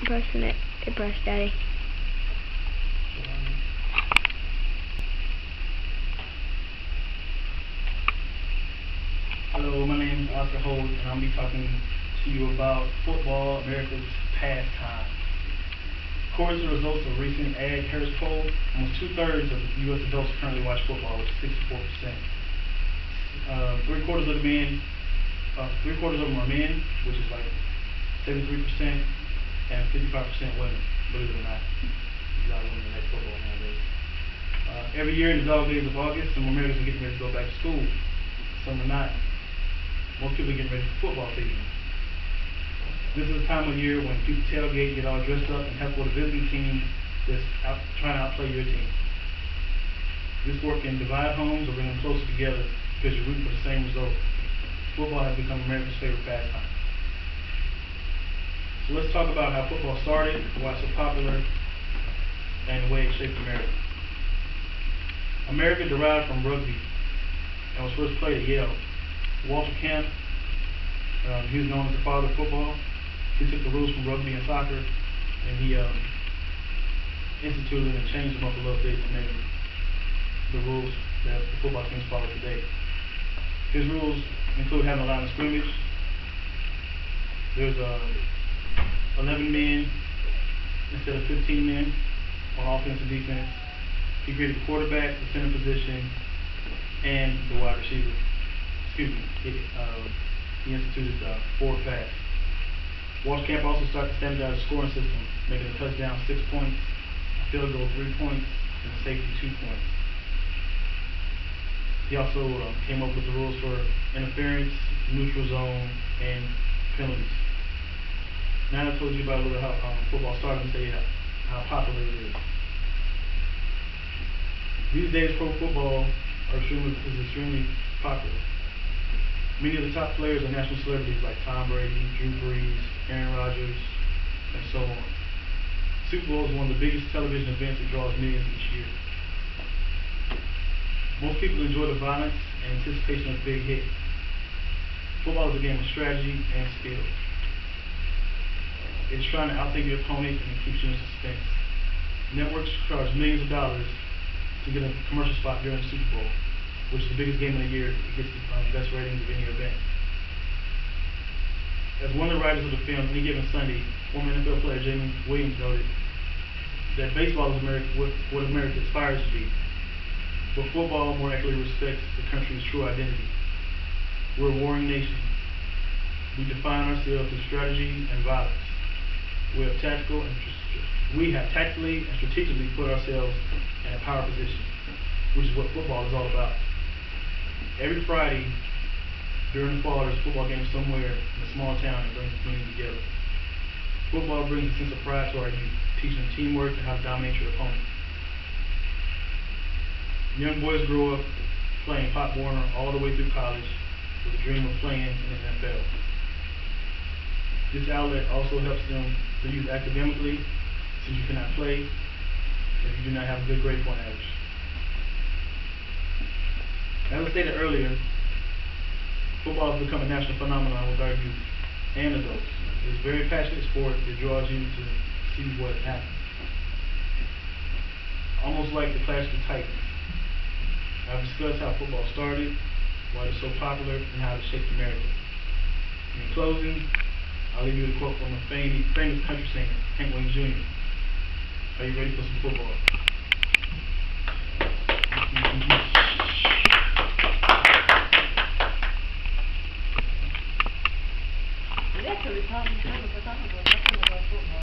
Brushing it. It brushed, Daddy. Hello, my name is Holt, and I'll be talking to you about football, America's pastime. According to the results of a recent Ag Harris poll, almost 2/3 of U.S. adults currently watch football, which is 64%. Three-quarters of them are men, which is like 73%, and 55% women. Believe it or not, a lot of women like football nowadays. Every year in the dog days of August, some Americans are getting ready to go back to school. Some are not. Most people are getting ready for football season. This is a time of year when people tailgate, get all dressed up, and help with a visiting team that's trying to outplay your team. This sport can divide homes or bring them closer together because you're rooting for the same result. Football has become America's favorite pastime. So let's talk about how football started, why it's so popular, and the way it shaped America. America derived from rugby and was first played at Yale. Walter Camp, he was known as the father of football. He took the rules from rugby and soccer, and he instituted and changed them up a little bit and made them the rules that the football teams follow today. His rules include having a line of scrimmage. There's 11 men instead of 15 men on offense and defense. He created the quarterback, the center position, and the wide receiver. He instituted forward pass. Walsh Camp also started to standardize the scoring system, making a touchdown 6 points, a field goal 3 points, and a safety 2 points. He also came up with the rules for interference, neutral zone, and penalties. Now I told you about a little how football started and tell you how popular it is. These days, pro football is extremely popular. Many of the top players are national celebrities like Tom Brady, Drew Brees, Aaron Rodgers, and so on. Super Bowl is one of the biggest television events that draws millions each year. Most people enjoy the violence and anticipation of big hits. Football is a game of strategy and skill. It's trying to outthink your opponent and it keeps you in suspense. Networks charge millions of dollars to get a commercial spot during the Super Bowl, which is the biggest game of the year. It gets the best ratings of any event. As one of the writers of the film, Any Given Sunday, former NFL player Jamie Williams noted that baseball is what America aspires to be, but football more accurately respects the country's true identity. We're a warring nation. We define ourselves through strategy and violence. We have tactically and strategically put ourselves in a power position, which is what football is all about. Every Friday during the fall, there's a football game somewhere in a small town that brings the community together. Football brings a sense of pride to our youth, teaching them teamwork and how to dominate your opponent. Young boys grow up playing Pop Warner all the way through college with a dream of playing in the NFL. This outlet also helps the youth academically, since you cannot play if you do not have a good grade point average. As I stated earlier, football has become a national phenomenon with our youth and adults. It's a very passionate sport that draws you to see what happens. Almost like the Clash of the Titans. I've discussed how football started, why it's so popular, and how it shaped America. In closing, I'll leave you with a quote from a famous country singer, Hank Williams Jr. Are you ready for some football? It actually taught me something about football.